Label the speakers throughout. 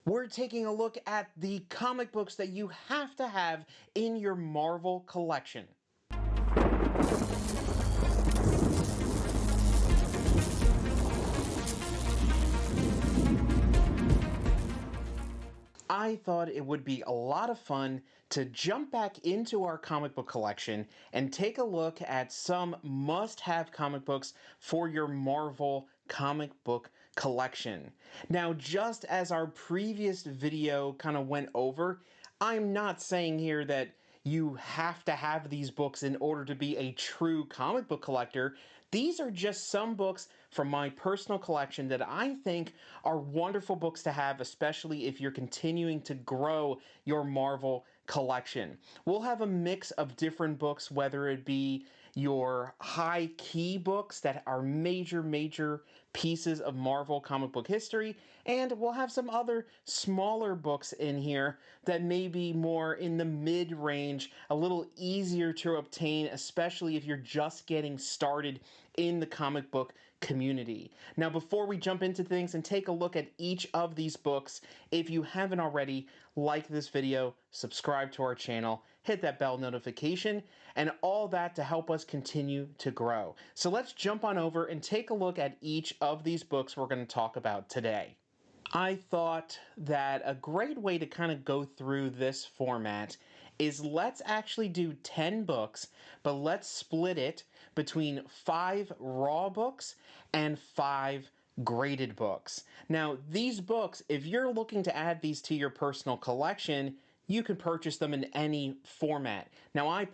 Speaker 1: we're taking a look at the comic books that you have to have in your Marvel collection. I thought it would be a lot of fun to jump back into our comic book collection and take a look at some must-have comic books for your Marvel comic book collection. Now, just as our previous video kind of went over, I'm not saying here that you have to have these books in order to be a true comic book collector. These are just some books from my personal collection that I think are wonderful books to have, especially if you're continuing to grow your Marvel collection. We'll have a mix of different books, whether it be your high key books that are major pieces of Marvel comic book history, and we'll have some other smaller books in here that may be more in the mid-range, a little easier to obtain, especially if you're just getting started in the comic book community. Now, before we jump into things and take a look at each of these books, if you haven't already, like this video, subscribe to our channel, hit that bell notification, and all that to help us continue to grow. So let's jump on over and take a look at each of these books we're going to talk about today. I thought that a great way to kind of go through this format is let's actually do 10 books, but let's split it between 5 raw books and 5 graded books. Now, these books, if you're looking to add these to your personal collection, you can purchase them in any format. Now, I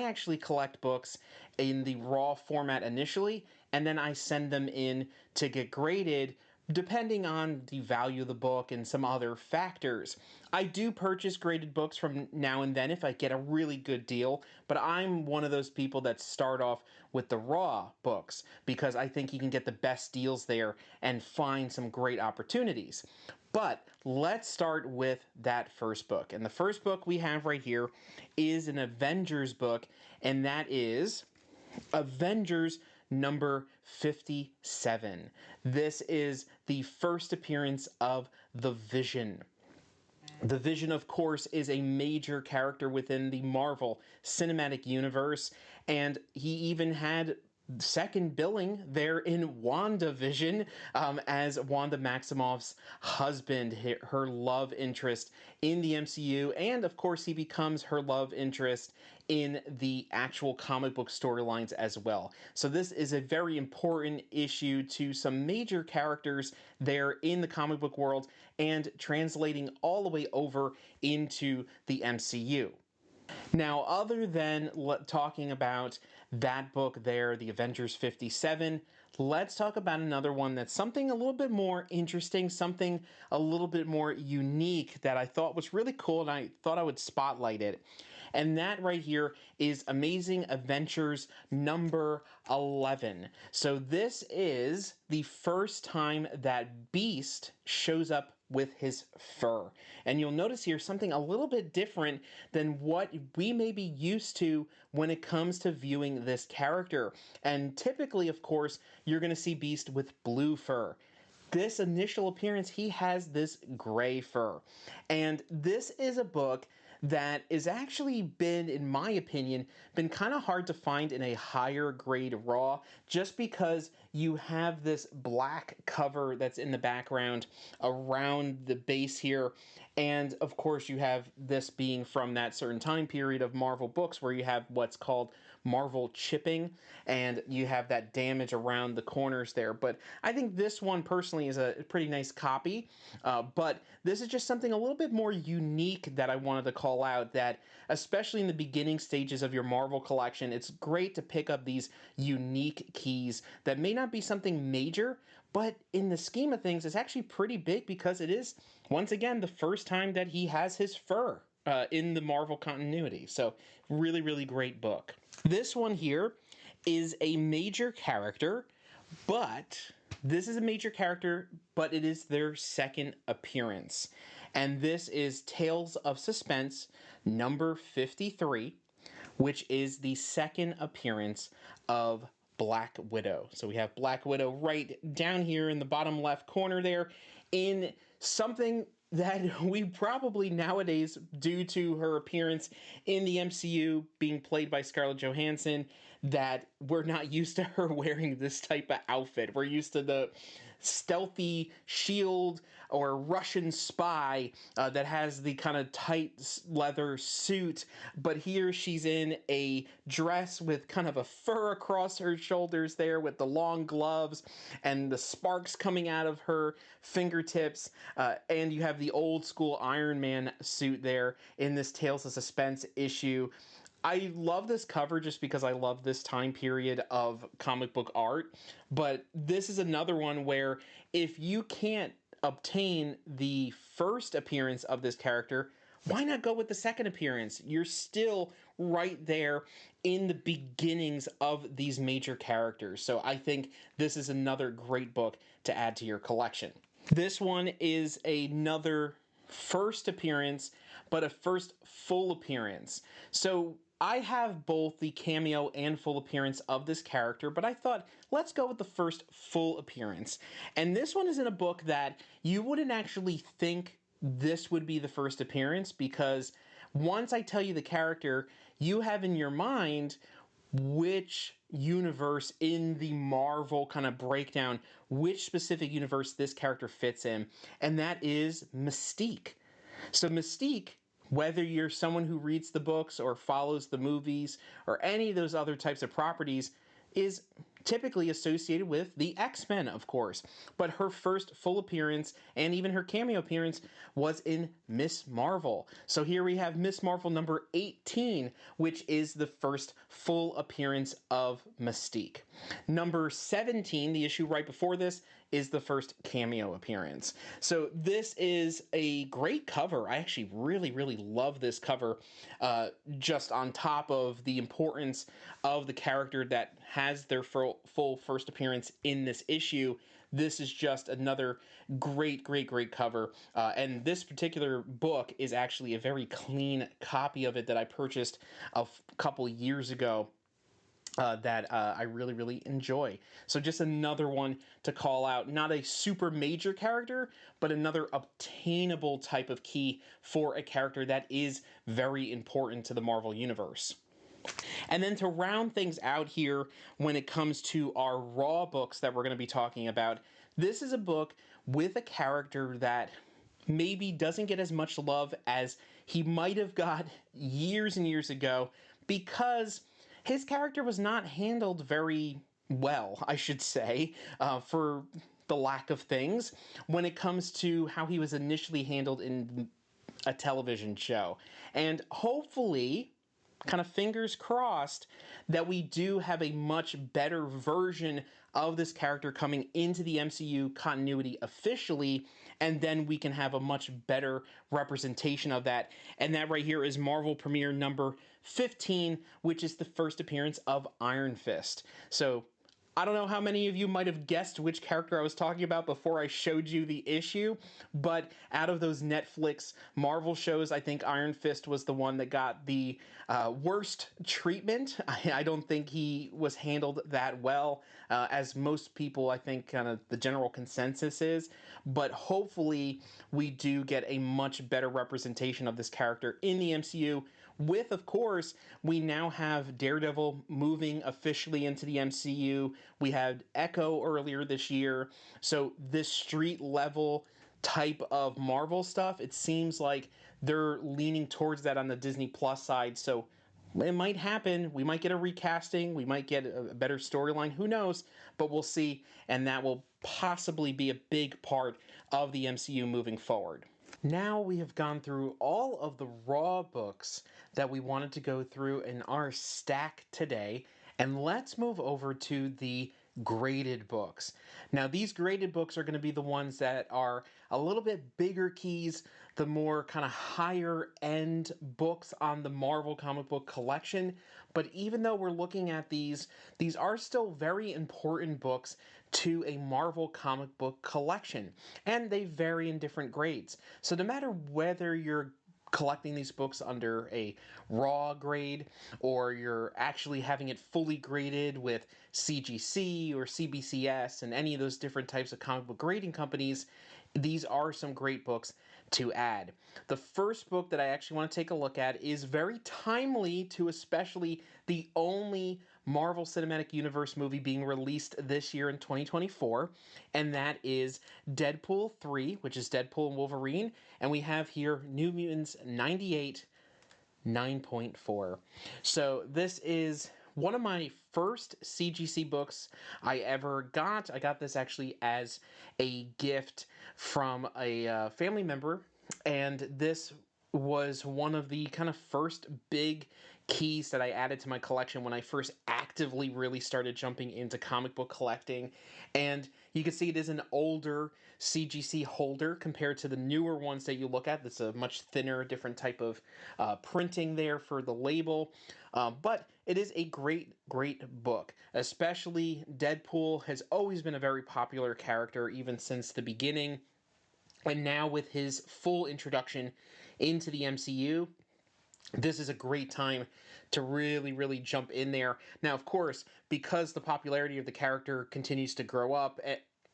Speaker 1: actually collect books in the raw format initially, and then I send them in to get graded depending on the value of the book and some other factors. I do purchase graded books from now and then if I get a really good deal, but I'm one of those people that start off with the raw books because I think you can get the best deals there and find some great opportunities. But let's start with that first book. And the first book we have right here is an Avengers book, and that is Avengers number 57. This is the first appearance of the Vision. The Vision, of course, is a major character within the Marvel Cinematic Universe, and he even had second billing there in WandaVision as Wanda Maximoff's husband, her love interest in the MCU, and of course he becomes her love interest in the actual comic book storylines as well. So this is a very important issue to some major characters there in the comic book world and translating all the way over into the MCU. Now, other than talking about that book there, the Avengers 57, let's talk about another one that's something a little bit more interesting, something a little bit more unique that I thought was really cool, and I thought I would spotlight it. And that right here is Amazing Adventures number 11. So this is the first time that Beast shows up with his fur. And you'll notice here something a little bit different than what we may be used to when it comes to viewing this character. And typically, of course, you're going to see Beast with blue fur. This initial appearance, he has this gray fur. And this is a book that is actually been, in my opinion, been kind of hard to find in a higher grade raw, just because you have this black cover that's in the background around the base here, and of course you have this being from that certain time period of Marvel books where you have what's called Marvel chipping, and you have that damage around the corners there. But I think this one personally is a pretty nice copy, but this is just something a little bit more unique that I wanted to call out, that especially in the beginning stages of your Marvel collection, it's great to pick up these unique keys that may not be something major, but in the scheme of things, it's actually pretty big because it is, once again, the first time that he has his fur in the Marvel continuity. So really great book. This one here is a major character, but this is a major character, but it is their second appearance. And this is Tales of Suspense number 53, which is the second appearance of Black Widow. So we have Black Widow right down here in the bottom left corner there in something that we probably nowadays, due to her appearance in the MCU being played by Scarlett Johansson, that we're not used to her wearing this type of outfit. We're used to the stealthy shield or Russian spy that has the kind of tight leather suit, but here she's in a dress with kind of a fur across her shoulders there with the long gloves and the sparks coming out of her fingertips, and you have the old school Iron Man suit there in this Tales of Suspense issue. I love this cover just because I love this time period of comic book art, but this is another one where if you can't obtain the first appearance of this character, why not go with the second appearance? You're still right there in the beginnings of these major characters. So I think this is another great book to add to your collection. This one is another first appearance, but a first full appearance. So I have both the cameo and full appearance of this character, but I thought, let's go with the first full appearance. And this one is in a book that you wouldn't actually think this would be the first appearance, because once I tell you the character, you have in your mind which universe in the Marvel kind of breakdown, which specific universe this character fits in, and that is Mystique. So Mystique, whether you're someone who reads the books or follows the movies or any of those other types of properties, is typically associated with the X-Men, of course. But her first full appearance and even her cameo appearance was in Miss Marvel. So here we have Miss Marvel number 18, which is the first full appearance of Mystique. Number 17, the issue right before this, is the first cameo appearance. So this is a great cover. I actually really love this cover, just on top of the importance of the character that has their full first appearance in this issue. This is just another great cover. And this particular book is actually a very clean copy of it that I purchased a couple years ago. That I really enjoy. So just another one to call out. Not a super major character, but another obtainable type of key for a character that is very important to the Marvel Universe. And then to round things out here, when it comes to our Raw books that we're going to be talking about, this is a book with a character that maybe doesn't get as much love as he might have got years and years ago, because his character was not handled very well, I should say, for the lack of things, when it comes to how he was initially handled in a television show. And hopefully, kind of fingers crossed, that we do have a much better version of this character coming into the MCU continuity officially, and then we can have a much better representation of that. And that right here is Marvel Premiere number 15, which is the first appearance of Iron Fist. So I don't know how many of you might have guessed which character I was talking about before I showed you the issue, but out of those Netflix Marvel shows, I think Iron Fist was the one that got the worst treatment. I don't think he was handled that well, as most people, I think, kind of the general consensus is, but hopefully we do get a much better representation of this character in the MCU. With, of course, we now have Daredevil moving officially into the MCU. We had Echo earlier this year. So this street level type of Marvel stuff, it seems like they're leaning towards that on the Disney Plus side. So it might happen. We might get a recasting. We might get a better storyline. Who knows? But we'll see. And that will possibly be a big part of the MCU moving forward. Now we have gone through all of the Raw books that we wanted to go through in our stack today, and let's move over to the graded books. Now these graded books are going to be the ones that are a little bit bigger keys, the more kind of higher end books on the Marvel comic book collection. But even though we're looking at these are still very important books to a Marvel comic book collection, and they vary in different grades. So no matter whether you're collecting these books under a raw grade, or you're actually having it fully graded with CGC or CBCS and any of those different types of comic book grading companies, these are some great books to add. The first book that I actually want to take a look at is very timely to especially the only Marvel Cinematic Universe movie being released this year in 2024, and that is Deadpool 3, which is Deadpool and Wolverine, and we have here New Mutants 98 9.4. So this is one of my first CGC books I ever got. I got this actually as a gift from a family member, and this was one of the kind of first big keys that I added to my collection when I first actively really started jumping into comic book collecting. And you can see it is an older CGC holder compared to the newer ones that you look at. It's a much thinner, different type of printing there for the label. But it is a great, great book. Especially Deadpool has always been a very popular character even since the beginning. And now with his full introduction into the MCU, this is a great time to really, really jump in there. Now, of course, because the popularity of the character continues to grow up,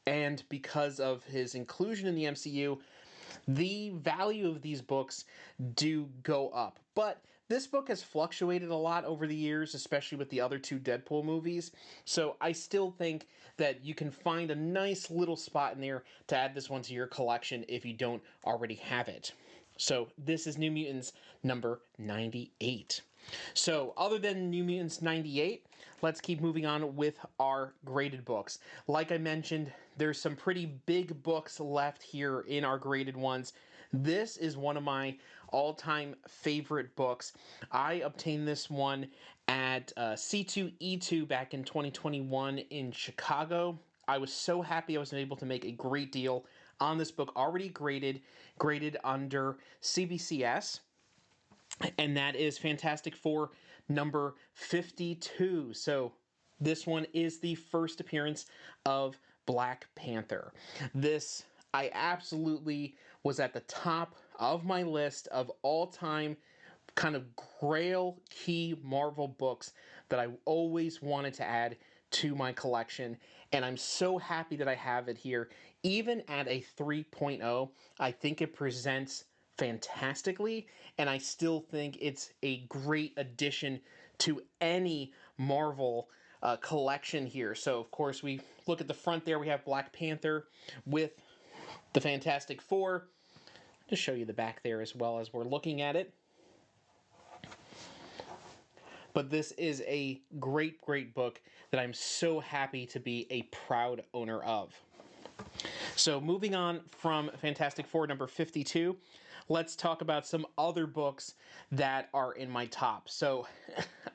Speaker 1: and because of his inclusion in the MCU, the value of these books do go up. But this book has fluctuated a lot over the years, especially with the other two Deadpool movies. So I still think that you can find a nice little spot in there to add this one to your collection if you don't already have it. So this is New Mutants number 98. So other than New Mutants 98, let's keep moving on with our graded books. Like I mentioned, there's some pretty big books left here in our graded ones. This is one of my all-time favorite books. I obtained this one at C2E2 back in 2021 in Chicago. I was so happy I was able to make a great deal on this book, already graded under CBCS, and that is Fantastic Four number 52. So this one is the first appearance of Black Panther. This, I absolutely was at the top of my list of all-time kind of grail key Marvel books that I always wanted to add to my collection, and I'm so happy that I have it here. Even at a 3.0, I think it presents fantastically, and I still think it's a great addition to any Marvel collection here. So, of course, we look at the front there, we have Black Panther with the Fantastic Four. I'll just show you the back there as well as we're looking at it. But this is a great, great book that I'm so happy to be a proud owner of. So moving on from Fantastic Four number 52, let's talk about some other books that are in my top. So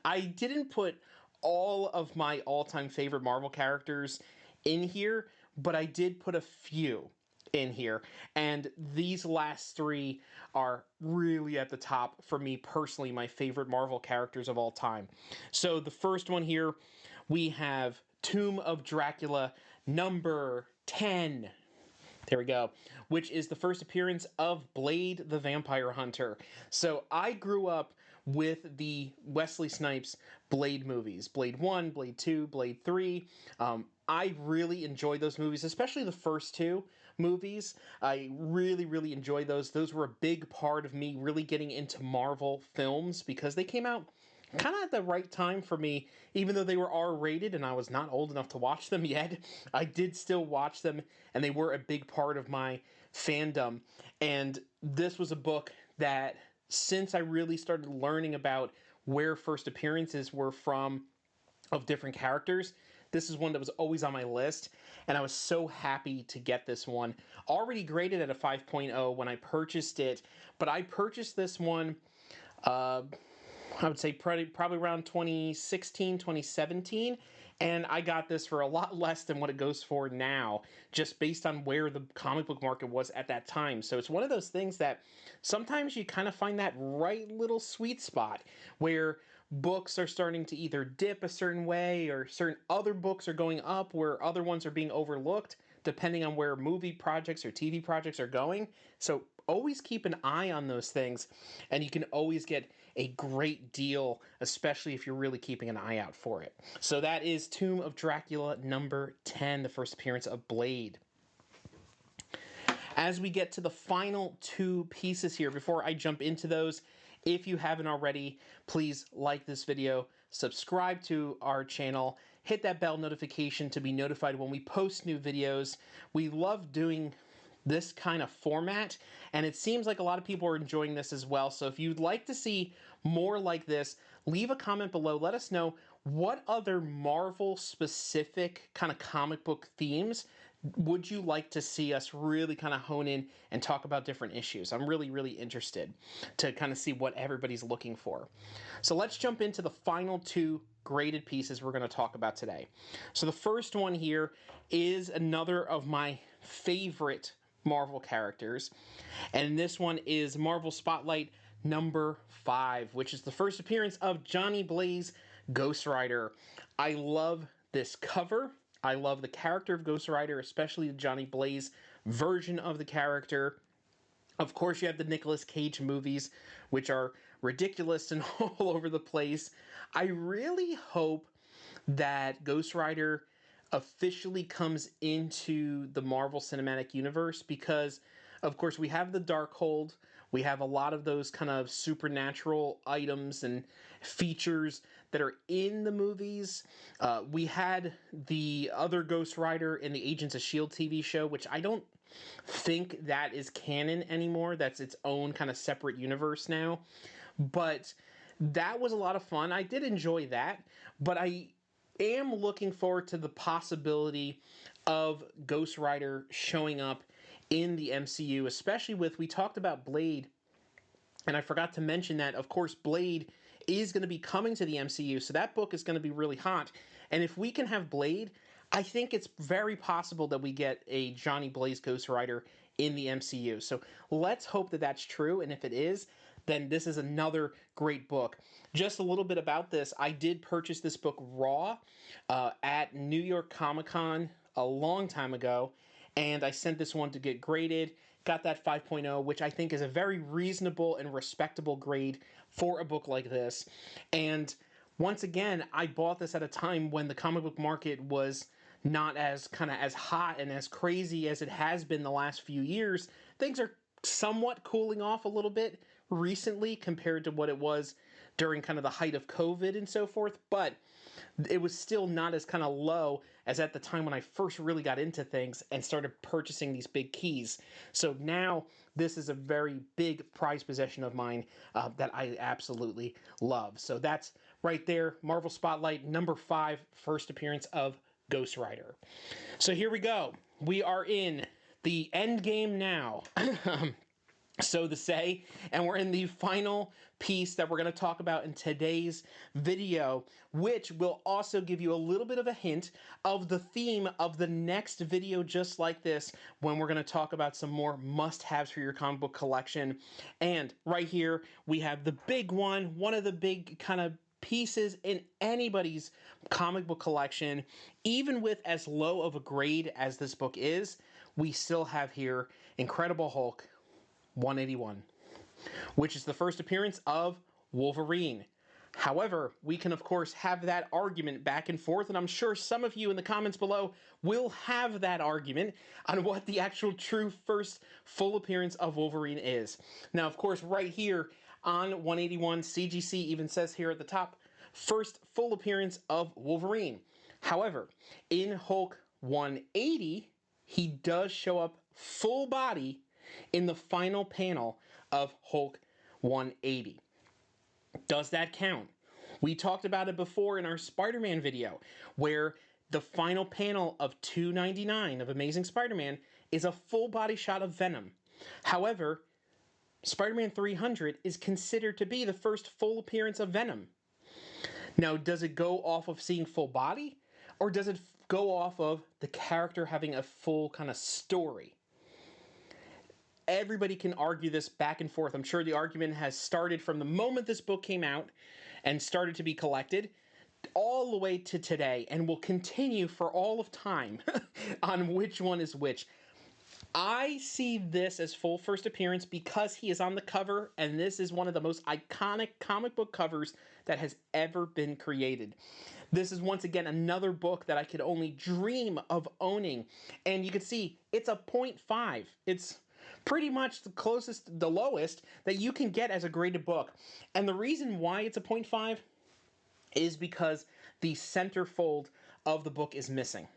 Speaker 1: I didn't put all of my all-time favorite Marvel characters in here, but I did put a few in here, and these last three are really at the top for me personally, my favorite Marvel characters of all time. So the first one here, we have Tomb of Dracula number 10. There we go, which is the first appearance of Blade the Vampire Hunter. So I grew up with the Wesley Snipes Blade movies. Blade 1, Blade 2, Blade 3. I really enjoyed those movies, especially the first two movies. I really, really enjoyed those. Those were a big part of me really getting into Marvel films because they came out kind of at the right time for me, even though they were R-rated and I was not old enough to watch them yet. I did still watch them, and they were a big part of my fandom. And this was a book that, since I really started learning about where first appearances were from of different characters, this is one that was always on my list, and I was so happy to get this one. Already graded at a 5.0 when I purchased it, but I purchased this one, I would say probably around 2016, 2017, and I got this for a lot less than what it goes for now, just based on where the comic book market was at that time. So it's one of those things that sometimes you kind of find that right little sweet spot where books are starting to either dip a certain way or certain other books are going up where other ones are being overlooked, depending on where movie projects or TV projects are going. So always keep an eye on those things, and you can always get a great deal, especially if you're really keeping an eye out for it. So that is Tomb of Dracula number 10, the first appearance of Blade. As we get to the final two pieces here, before I jump into those, if you haven't already, please like this video, subscribe to our channel, hit that bell notification to be notified when we post new videos. We love doing this kind of format, and it seems like a lot of people are enjoying this as well. So if you'd like to see more like this, leave a comment below. Let us know what other Marvel specific kind of comic book themes would you like to see us really kind of hone in and talk about different issues. I'm really interested to kind of see what everybody's looking for. So let's jump into the final two graded pieces we're going to talk about today. So the first one here is another of my favorite Marvel characters, and this one is Marvel Spotlight number 5, which is the first appearance of Johnny Blaze, Ghost Rider. I love this cover. I love the character of Ghost Rider, especially the Johnny Blaze version of the character. Of course, you have the Nicolas Cage movies, which are ridiculous and all over the place. I really hope that Ghost Rider officially comes into the Marvel Cinematic Universe, because, of course, we have the Darkhold. We have a lot of those kind of supernatural items and features that are in the movies. We had the other Ghost Rider in the Agents of S.H.I.E.L.D. TV show, which I don't think that is canon anymore. That's its own kind of separate universe now. But that was a lot of fun. I did enjoy that, but I am looking forward to the possibility of Ghost Rider showing up in the MCU, especially with, we talked about Blade, and I forgot to mention that, of course, Blade is going to be coming to the MCU, so that book is going to be really hot. And if we can have Blade, I think it's very possible that we get a Johnny Blaze Ghost Rider in the MCU. So let's hope that that's true, and if it is, then this is another great book. Just a little bit about this. I did purchase this book raw at New York Comic Con a long time ago, and I sent this one to get graded. Got that 5.0, which I think is a very reasonable and respectable grade for a book like this. And once again, I bought this at a time when the comic book market was not as hot and as crazy as it has been the last few years. Things are somewhat cooling off a little bit recently compared to what it was during kind of the height of COVID and so forth, but it was still not as kind of low as at the time when I first really got into things and started purchasing these big keys. So now this is a very big prized possession of mine that I absolutely love. So that's right there, Marvel Spotlight number 5, first appearance of Ghost Rider. So here we go. We are in the end game now. So to say, and we're in the final piece that we're going to talk about in today's video, which will also give you a little bit of a hint of the theme of the next video just like this, when we're going to talk about some more must-haves for your comic book collection. And right here, we have the big one of the big kind of pieces in anybody's comic book collection. Even with as low of a grade as this book is, we still have here Incredible Hulk 181, which is the first appearance of Wolverine. However, we can of course have that argument back and forth, and I'm sure some of you in the comments below will have that argument on what the actual true first full appearance of Wolverine is. Now, of course, right here on 181, CGC even says here at the top, first full appearance of Wolverine. However, in Hulk 180, he does show up full body in the final panel of Hulk 180. Does that count? We talked about it before in our Spider-Man video, where the final panel of 299 of Amazing Spider-Man is a full body shot of Venom. However, Spider-Man 300 is considered to be the first full appearance of Venom. Now, does it go off of seeing full body, or does it go off of the character having a full kind of story? Everybody can argue this back and forth. I'm sure the argument has started from the moment this book came out and started to be collected all the way to today, and will continue for all of time on which one is which. I see this as full first appearance because he is on the cover, and this is one of the most iconic comic book covers that has ever been created. This is once again another book that I could only dream of owning, and you can see it's a 0.5. It's pretty much the lowest that you can get as a graded book. And the reason why it's a 0.5 is because the centerfold of the book is missing.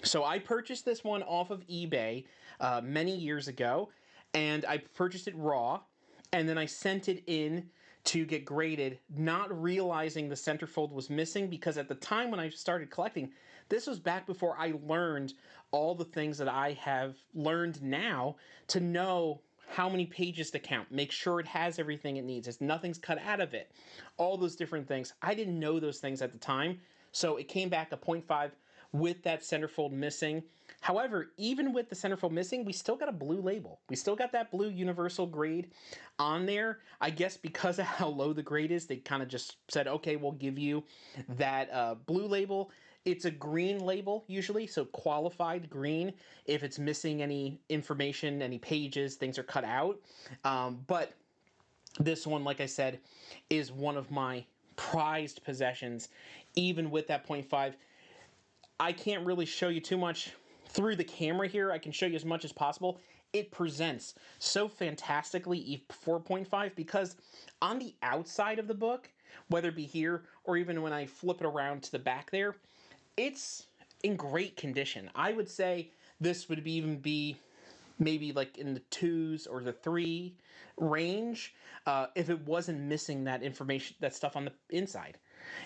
Speaker 1: So I purchased this one off of eBay many years ago, and I purchased it raw, and then I sent it in to get graded, not realizing the centerfold was missing, because at the time when I started collecting, this was back before I learned all the things that I have learned now to know how many pages to count, make sure it has everything it needs, nothing's cut out of it, all those different things. I didn't know those things at the time, so it came back a 0.5 with that centerfold missing. However, even with the centerfold missing, we still got a blue label. We still got that blue universal grade on there. I guess because of how low the grade is, they kind of just said, okay, we'll give you that blue label. It's a green label usually, so qualified green. If it's missing any information, any pages, things are cut out. But this one, like I said, is one of my prized possessions, even with that 0.5. I can't really show you too much through the camera here. I can show you as much as possible. It presents so fantastically for 0.5 because on the outside of the book, whether it be here or even when I flip it around to the back there, it's in great condition. I would say this would even be maybe like in the 2s or the 3 range if it wasn't missing that information, that stuff on the inside.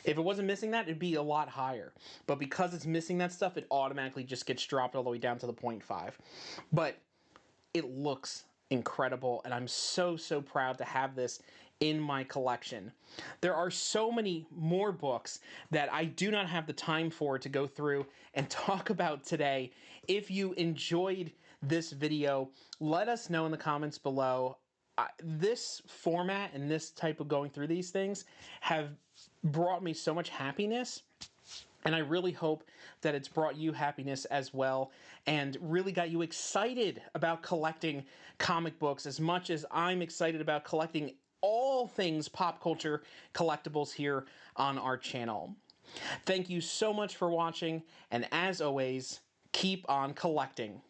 Speaker 1: If it wasn't missing that, it'd be a lot higher. But because it's missing that stuff, it automatically just gets dropped all the way down to the 0.5. But it looks incredible, and I'm so proud to have this in my collection. There are so many more books that I do not have the time for to go through and talk about today. If you enjoyed this video, let us know in the comments below. This format and this type of going through these things have brought me so much happiness, and I really hope that it's brought you happiness as well and really got you excited about collecting comic books as much as I'm excited about collecting all things pop culture collectibles here on our channel. Thank you so much for watching, and as always, keep on collecting.